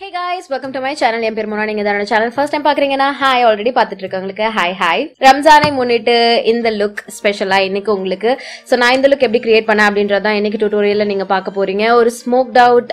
Hey guys, welcome to my channel. என் பேர் மோனா. நீங்க என்னோட சேனல் ஃபர்ஸ்ட் டைம் பாக்குறீங்கன்னா ஹாய், ஆல்ரெடி பாத்துட்டு இருக்கவங்களுக்கு ஹாய். ரம்ஜானை முன்னிட்டு இந்த லுக் ஸ்பெஷலா இன்னைக்கு உங்களுக்கு. சோ நான் இந்த லுக் எப்படி கிரியேட் பண்ணேன் அப்படின்றத இன்னைக்கு டியூட்டோரியல்ல நீங்க பார்க்க போறீங்க. ஒரு ஸ்மோக்ட் அவுட்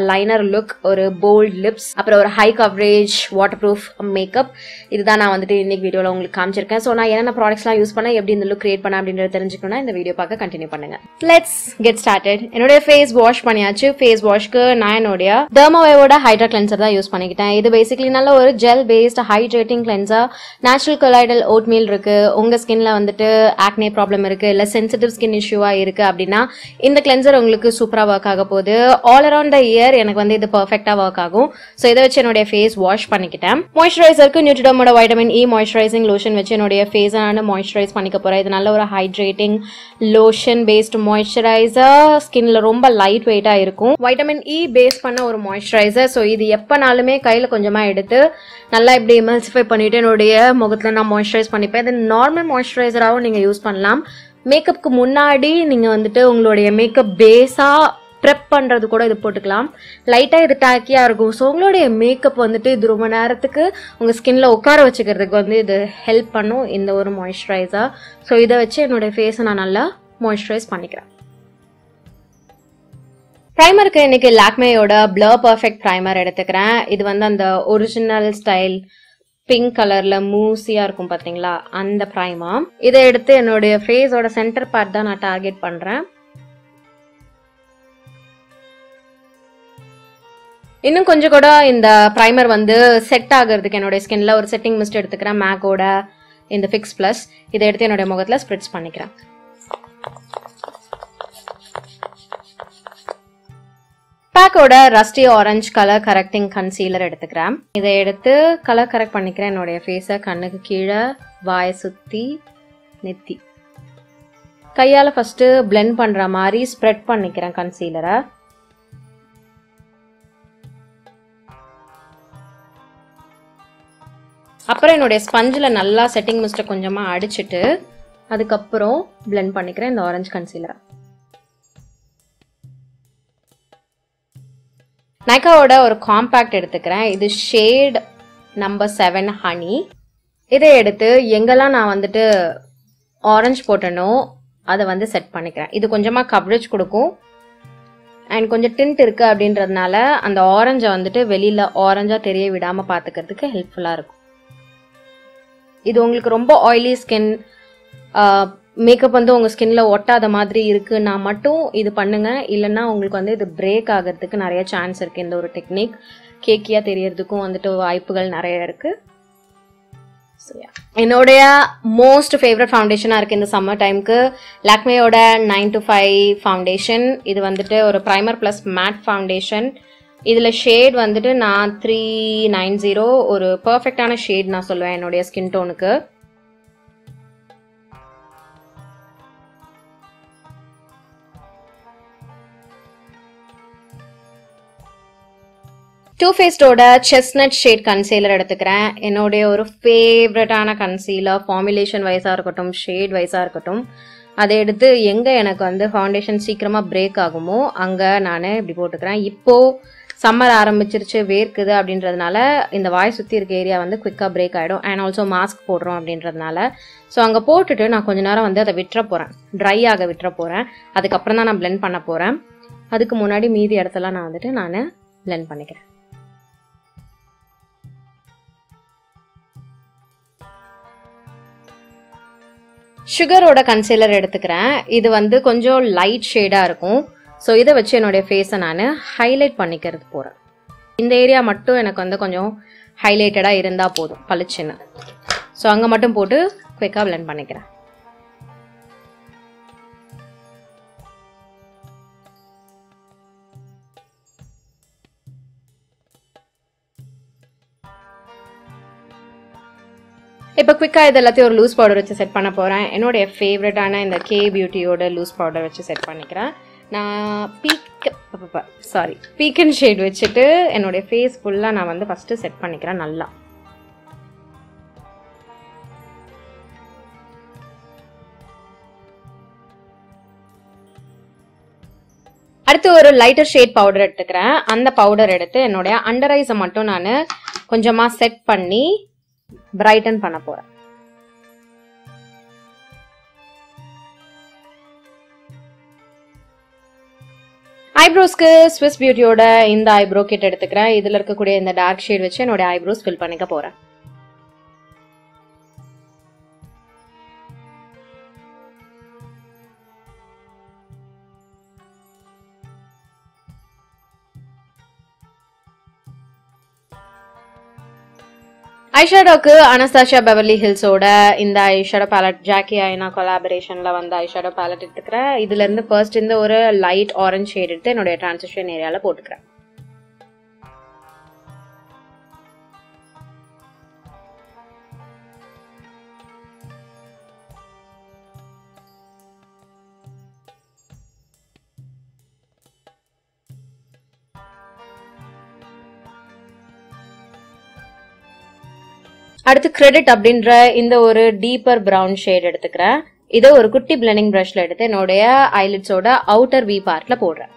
லைனர் லுக், ஒரு போல்ட் லிப்ஸ், அப்புறம் ஒரு high coverage water proof makeup. இதுதான் நான் வந்துட்டு இன்னைக்கு வீடியோல உங்களுக்கு காமிச்சிருக்கேன். சோ நான் என்னென்ன ப்ராடக்ட்ஸ்லாம் யூஸ் பண்ணேன், எப்படி இந்த லுக் கிரியேட் பண்ணேன் அப்படின்றத தெரிஞ்சுக்கணும்னா இந்த வீடியோ பார்க்க கண்டினியூ பண்ணுங்க. Let's get started. என்னோட ஃபேஸ் வாஷ் பண்ணியாச்சு. ஃபேஸ் வாஷ்க்கு நான் என்னோட டெர்மாவேவோட ஹைட்ரா கிளென்சர் தான் யூஸ் பண்ணிக்கிட்டேன். இது பேசிக்கலி நல்ல ஒரு gel based hydrating cleanser. Natural colloidal oatmeal இருக்கு, உங்க ஸ்கின்ல வந்துட்டு ஆக்னே ப்ராப்ளம் இருக்கு, இல்ல சென்சிட்டிவ் ஸ்கின் இஷ்யூவா இருக்கு அப்படின்னா இந்த கிளென்சர் உங்களுக்கு சூப்பரா ஒர்க் ஆக போகுது. ஆல் அரௌண்ட் த இயர் எனக்கு வந்து இது பெர்ஃபெக்ட்டா ஒர்க் ஆகும். ஸோ இதை வச்சு என்னுடைய ஃபேஸ் வாஷ் பண்ணிக்கிட்டேன். மாய்ஸ்சரைசருக்கு நியூட்ரிடர்மோட வைட்டமின் இ மாய்ஸ்சரைசிங் லோஷன் வச்சு என்னுடைய ஃபேஸ் நான் மாய்ஸ்சரைஸ் பண்ணிக்க போறேன். இது நல்ல ஒரு ஹைட்ரேட்டிங் லோஷன் பேஸ்ட் மாய்ஸ்சரைசர். ஸ்கின்ல ரொம்ப லைட் வெயிட்டா இருக்கும். வைட்டமின் இ பேஸ் பண்ண ஒரு மாய்ஸ்சரைசர். ஸோ இது எப்பனாலுமே கையில கொஞ்சமா எடுத்து நல்லா இப்படி எமல்சிஃபை பண்ணிட்டு என்னுடைய முகத்துல நான் மாய்ஸ்சரைஸ் பண்ணிப்பேன். இது நார்மல் மாய்ஸ்சரைசராகவும் நீங்க யூஸ் பண்ணலாம். மேக்கப்புக்கு முன்னாடி நீங்க வந்துட்டு உங்களுடைய மேக்கப் பேஸா ப்ரெப் பண்றது கூட இது போட்டுக்கலாம். லைட்டா இது டாக்கியா இருக்கும். ஸோ உங்களுடைய மேக்கப் வந்துட்டு இது ரொம்ப நேரத்துக்கு உங்க ஸ்கின்ல உட்கார வச்சுக்கிறதுக்கு வந்து இது ஹெல்ப் பண்ணும் இந்த ஒரு மாய்ஸ்சரைசர். ஸோ இதை வச்சு என்னுடைய ஃபேஸை நான் நல்லா மாய்ஸ்சரைஸ் பண்ணிக்கிறேன். ப்ரைமருக்கு இன்னைக்கு லாக்மேயோட பிளர் பர்ஃபெக்ட் ப்ரைமர் எடுத்துக்கிறேன். இது வந்து அந்த ஒரிஜினல் ஸ்டைல் பிங்க் கலர்ல மூசியா இருக்கும் பாத்தீங்களா, அந்த ப்ரைமர். இதை எடுத்து என்னுடைய ஃபேஸோட சென்டர் பார்ட் தான் நான் டார்கெட் பண்றேன். இன்னும் கொஞ்சம் கூட இந்த ப்ரைமர் வந்து செட் ஆகிறதுக்கு என்னுடைய ஸ்கின்ல ஒரு செட்டிங் மிஸ்ட் எடுத்துக்கிறேன். மேக்கோட இந்த ஃபிக்ஸ் பிளஸ். இதை எடுத்து என்னுடைய முகத்துல ஸ்ப்ரிட்ஸ் பண்ணிக்கிறேன். பேக்கோட rusty orange colour correcting concealer எடுத்துக்கிறேன். இதை எடுத்து கலர் கரெக்ட் பண்ணிக்கிறேன் என்னுடைய ஃபேஸை. கண்ணுக்கு கீழே, வாயை சுத்தி, நெத்தி. கையால ஃபர்ஸ்ட் பிளெண்ட் பண்ற மாதிரி ஸ்ப்ரெட் பண்ணிக்கிறேன் கன்சீலரை. அப்புறம் என்னுடைய ஸ்பஞ்சில் நல்லா செட்டிங் மிஸ்டை கொஞ்சமா அடிச்சுட்டு அதுக்கப்புறம் பிளெண்ட் பண்ணிக்கிறேன் இந்த ஆரஞ்சு கன்சீலரை. நைக்காவோட ஒரு காம்பேக்ட் எடுத்துக்கிறேன். இது ஷேட் நம்பர் 7 ஹனி. இதை எடுத்து எங்கெல்லாம் நான் வந்துட்டு ஆரஞ்சு போட்டனோ அதை வந்து செட் பண்ணிக்கிறேன். இது கொஞ்சமா கவரேஜ் கொடுக்கும் அண்ட் கொஞ்சம் டிண்ட் இருக்கு அப்படின்றதுனால அந்த ஆரஞ்சை வந்துட்டு வெளியில ஆரஞ்சா தெரிய விடாம பாத்துக்கிறதுக்கு ஹெல்ப்ஃபுல்லா இருக்கும். இது உங்களுக்கு ரொம்ப ஆயிலி ஸ்கின், மேக்கப் வந்து உங்க ஸ்கின்ல ஒட்டாத மாதிரி இருக்குன்னா மட்டும் இது பண்ணுங்க. இல்லைன்னா உங்களுக்கு வந்து இது பிரேக் ஆகிறதுக்கு நிறைய சான்ஸ் இருக்கு. இந்த ஒரு டெக்னிக் கேக்கியா தெரியறதுக்கும் வந்துட்டு வாய்ப்புகள் நிறைய இருக்கு. என்னுடைய மோஸ்ட் ஃபேவரட் ஃபவுண்டேஷனா இருக்கு இந்த சம்மர் டைமுக்கு லாக்மேயோட 9 to 5 ஃபவுண்டேஷன். இது வந்துட்டு ஒரு ப்ரைமர் பிளஸ் மேட் ஃபவுண்டேஷன். இதுல ஷேட் வந்துட்டு நான் 390, ஒரு பர்ஃபெக்டான ஷேட் நான் சொல்லுவேன் என்னுடைய ஸ்கின் டோனுக்கு. டூ ஃபேஸ்டோட செஸ்னட் ஷேட் கன்சீலர் எடுத்துக்கிறேன். என்னுடைய ஒரு ஃபேவரட்டான கன்சீலர், ஃபார்முலேஷன் வைஸா இருக்கட்டும், ஷேட் வைஸா இருக்கட்டும். அதை எடுத்து எங்க எனக்கு வந்து ஃபவுண்டேஷன் சீக்கிரமா பிரேக் ஆகுமோ அங்க நான் இப்படி போட்டுக்கிறேன். இப்போ சம்மர் ஆரம்பிச்சிருச்சு, வேர்க்குது அப்படின்றதுனால இந்த வாய் சுத்தி இருக்க ஏரியா வந்து குவிக்கா பிரேக் ஆயிடும். அண்ட் ஆல்சோ மாஸ்க் போடுறோம் அப்படின்றதுனால. ஸோ அங்கே போட்டுட்டு நான் கொஞ்ச நேரம் வந்து அதை விட்டுற போறேன், ட்ரை ஆக விட்டுற போறேன். அதுக்கப்புறம் தான் நான் பிளெண்ட் பண்ண போறேன். அதுக்கு முன்னாடி மீதி இடத்தெல்லாம் நான் வந்துட்டு நான் பிளெண்ட் பண்ணிக்கிறேன். சுகரோட கன்சீலர் எடுத்துக்கிறேன். இது வந்து கொஞ்சம் லைட் ஷேடா இருக்கும். ஸோ இதை வச்சு என்னுடைய ஃபேஸை நான் ஹைலைட் பண்ணிக்கிறது போறேன். இந்த ஏரியா மட்டும் எனக்கு வந்து கொஞ்சம் ஹைலைட்டடா இருந்தா போதும், பளிச்சுன்னு. ஸோ அங்க மட்டும் போட்டு குயிக்கா பிளெண்ட் பண்ணிக்கிறேன். இப்போ குவிக்கா இது எல்லாத்தையும் ஒரு லூஸ் பவுடர் வச்சு செட் பண்ண போறேன். என்னுடைய ஃபேவரட்டான இந்த கே பியூட்டியோட லூஸ் பவுடர் வச்சு செட் பண்ணிக்கிறேன். நான் பீக்கன் ஷேட் வச்சுட்டு என்னுடைய ஃபேஸ் ஃபுல்லாக நான் வந்து ஃபர்ஸ்ட் செட் பண்ணிக்கிறேன் நல்லா. அடுத்து ஒரு லைட்டர் ஷேட் பவுடர் எடுத்துக்கிறேன். அந்த பவுடர் எடுத்து என்னுடைய அண்டர் ஐஸை மட்டும் நான் கொஞ்சமா செட் பண்ணி பிரைட்டன் பண்ண போறேன். ஐப்ரோஸ்க்கு ஸ்விஸ் பியூட்டியோட இந்த ஐப்ரோ கிட் எடுத்துக்கிறேன். இதுல இருக்கக்கூடிய இந்த டார்க் ஷேட் வச்சு என்னோட ஐப்ரோஸ் ஃபில் பண்ணிக்க போறேன். ஐஷேடோக்கு அனஸ்தாசியா பெவர்லி ஹில்ஸோட இந்த ஐஷேடோ பேலட் ஜாக்கி ஐனா கொலாபரேஷன்ல வந்த ஐஷேடோ பேலட் எடுத்துக்கிறேன். இதுல இருந்து ஃபர்ஸ்ட் இந்த ஒரு லைட் ஆரஞ்ச் ஷேட் எடுத்து என்னுடைய டிரான்சிஷன் ஏரியால போட்டுக்கிறேன். அடுத்து கிரெடிட் அப்படின்ற இந்த ஒரு டீப்பர் பிரவுன் ஷேட் எடுத்துக்கிறேன். இதை ஒரு குட்டி பிளெண்டிங் பிரஷ்ல எடுத்து என்னுடைய ஐலிட்ஸோட அவுட்டர் வி பார்ட்ல போடுறேன்.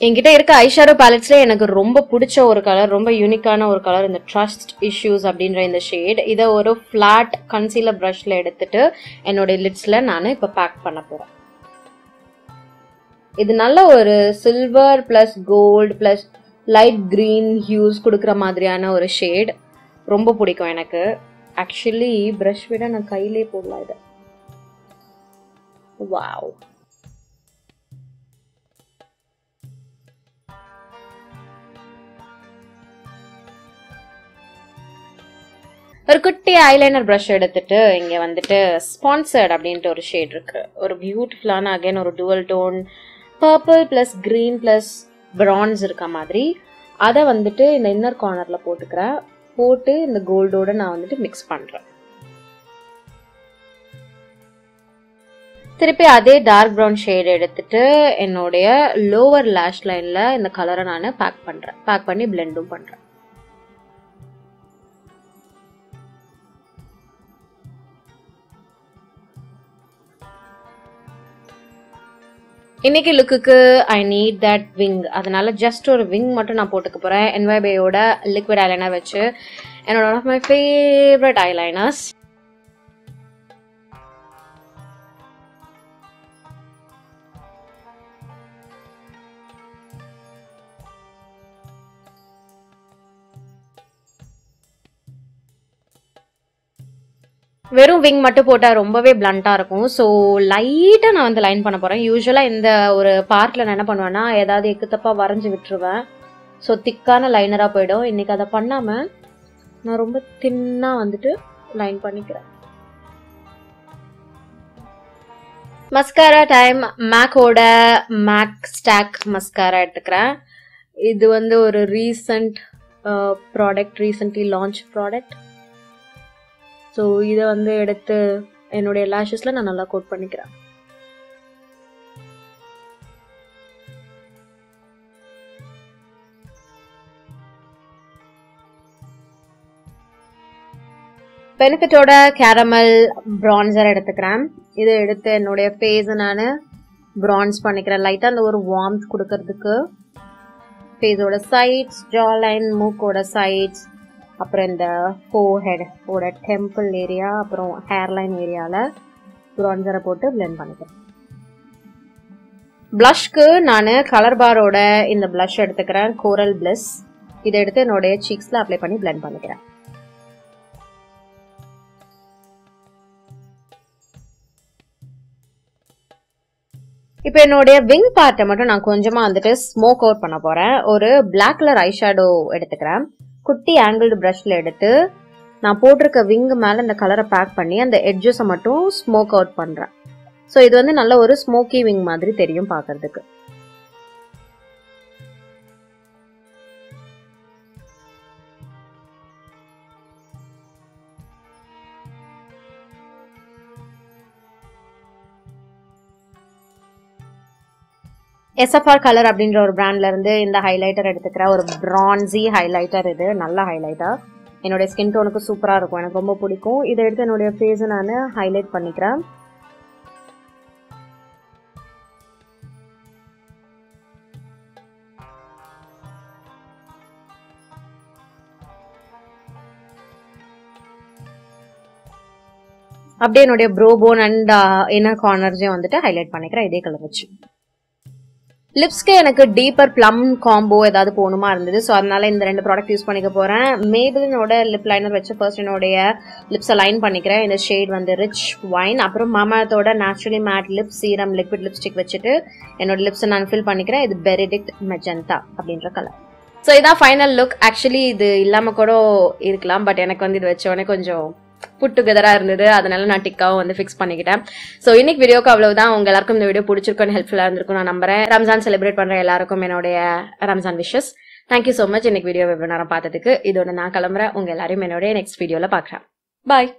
என்கிட்ட இருக்க ஐஷேடோ பேலட்ஸ்ல எனக்கு ரொம்ப பிடிச்ச ஒரு கலர், ரொம்ப யூனிக்கான ஒரு கலர் இந்த ட்ரஸ்ட் இஷ்யூஸ் அப்படின்ற இந்த ஷேட். இதை ஒரு ஃபிளாட் கன்சீலர் பிரஷ்ல எடுத்துட்டு என்னோட லிட்ஸ்ல நான் இப்ப பேக் பண்ண போறேன். இது நல்ல ஒரு silver plus gold plus light green hues கொடுக்குற மாதிரியான ஒரு ஷேட். ரொம்ப பிடிக்கும் எனக்கு. ஆக்சுவலி பிரஷ் விட நான் கையிலே போடலாம் இதை. வாவ். ஒரு குட்டி ஐலைனர் பிரஷ் எடுத்துட்டு இங்க வந்துட்டு ஸ்பான்சர்ட் அப்படின்ட்டு ஒரு ஷேட் இருக்கு. ஒரு பியூட்டிஃபுல்லான அகைன் ஒரு dual tone purple plus green plus bronze இருக்க மாதிரி அதை வந்துட்டு இந்த இன்னர் கார்னர்ல போட்டுக்கிறேன். போட்டு இந்த கோல்டோட நான் வந்துட்டு மிக்ஸ் பண்றேன். திருப்பி அதே டார்க் ப்ரௌன் ஷேட் எடுத்துட்டு என்னுடைய லோவர் லேஷ் லைன்ல இந்த கலரை நான் பேக் பண்றேன். பேக் பண்ணி பிளெண்டும் பண்றேன். இன்னைக்கு லுக்குக்கு ஐ நீட் தட் விங். அதனால ஜஸ்ட் ஒரு விங் மட்டும் நான் போட்டுக்க போறேன். NYBயோட லிக்விட் ஐலைனர் வச்சு என்னோட one of my favourite eyeliners. வெறும் விங் மட்டும் போட்டா ரொம்பவே பிளண்டா இருக்கும். ஸோ லைட்டா நான் வந்து லைன் பண்ண போறேன். யூஸ்வலா இந்த ஒரு பார்ட்ல நான் என்ன பண்ணுவேன்னா ஏதாவது எக்குத்தப்பா வரைஞ்சு விட்டுருவேன். ஸோ திக்கான லைனரா போயிடும். இன்னைக்கு அதை பண்ணாம நான் ரொம்ப தின்னா வந்துட்டு லைன் பண்ணிக்கிறேன். Mascara time. மேக்கோட மேக் ஸ்டாக் மஸ்காரா எடுத்துக்கிறேன். இது வந்து ஒரு recent product, recently launch product. So இதை வந்து எடுத்து என்னுடைய லேஷஸ்ல நான் நல்லா கோட் பண்ணிக்கிறேன். பெனிஃபிட்டோட கேரமல் பிரான்சர் எடுத்துக்கிறேன். இதை எடுத்து என்னுடைய ஃபேஸை நான் பிரான்ஸ் பண்ணிக்கிறேன். லைட்டாக அந்த ஒரு வார்ம்த் கொடுக்கறதுக்கு ஃபேஸோட சைட்ஸ், ஜா லைன், மூக்கோட சைட்ஸ், அப்புறம் இந்த ஃபோர்ஹெட் ஓட டெம்பிள் ஏரியா, அப்புறம் ஹேர்லைன் ஏரியாவில் பிரான்சரை போட்டு பிளெண்ட் பண்ணிக்கிறேன். பிளஷ்க்கு நான் கலர் பாரோட இந்த பிளஷ் எடுத்துக்கிறேன், கோரல் பிளஸ். இதை எடுத்து என்னுடைய சீக்ஸில் அப்ளை பண்ணி பிளெண்ட் பண்ணிக்கிறேன். இப்போ என்னுடைய விங் பார்ட்டை மட்டும் நான் கொஞ்சமாக வந்துட்டு ஸ்மோக் அவுட் பண்ண போகிறேன். ஒரு பிளாக் கலர் ஐஷேடோ எடுத்துக்கிறேன். குட்டி ஆங்கிள்டு பிரஷ்ல எடுத்து நான் போட்டிருக்க விங்கு மேல இந்த கலரை பேக் பண்ணி அந்த எட்ஜஸை மட்டும் ஸ்மோக் அவுட் பண்றேன். ஸோ இது வந்து நல்ல ஒரு ஸ்மோக்கி விங் மாதிரி தெரியும் பார்க்கறதுக்கு. SFR கலர் அப்படின்ற ஒரு பிராண்ட்ல இருந்து இந்த ஹைலைட்டர் எடுத்துக்கிறேன். ஒரு பிரான்சி ஹைலைட்டர். இது நல்ல ஹைலைட்டர். என்னோட ஸ்கின் டோனுக்கு சூப்பரா இருக்கும். எனக்கு ரொம்ப பிடிக்கும். இதை எடுத்து என்னுடைய ஃபேஸை நான் ஹைலைட் பண்ணிக்கிறேன். அப்படியே என்னுடைய ப்ரோ போன் அண்ட் இன்னர் கார்னர்ஸையும் வந்துட்டு ஹைலைட் பண்ணிக்கிறேன் இதே கலர் வச்சு. லிப்ஸ்க்கு எனக்கு டீப்பர் பிளம் காம்போ ஏதாவது போகணுமா இருந்தது. ஸோ அதனால இந்த 2 ப்ராடக்ட் யூஸ் பண்ணிக்க போறேன். மேபிளினோட லிப் லைனர் வச்சு ஃபர்ஸ்ட் என்னுடைய லிப்ஸை லைன் பண்ணிக்கிறேன். இந்த ஷேட் வந்து ரிச் வைன். அப்புறம் மாமாத்தோட naturally matte lip serum liquid lipstick வச்சுட்டு என்னோட லிப்ஸை நான் ஃபில் பண்ணிக்கிறேன். இது பெரிடிக்ட் மெஜந்தா அப்படின்ற கலர். ஸோ இதான் ஃபைனல் லுக். ஆக்சுவலி இது இல்லாம கூட இருக்கலாம், பட் எனக்கு வந்து இது வச்சோடனே கொஞ்சம் புட் டுகெதரா இருந்தது. அதனால நான் டிக்காவும் வந்து ஃபிக்ஸ் பண்ணிக்கிட்டேன். ஸோ இன்னைக்கு வீடியோக்கு அவ்வளவுதான். உங்க எல்லாருக்கும் இந்த வீடியோ பிடிச்சிருக்கும், ஹெல்ப்ஃபுல்லா இருந்திருக்கும் நான் நம்புறேன். ரம்ஜான் செலிப்ரேட் பண்ற எல்லாருக்கும் என்னுடைய Ramzan wishes. Thank you so much இன்னைக்கு வீடியோ எவ்வளவு நேரம் பார்த்ததுக்கு. இதோட நான் கிளம்புறேன். உங்க எல்லாரையும் என்னுடைய நெக்ஸ்ட் வீடியோல பாக்குறேன். பாய்.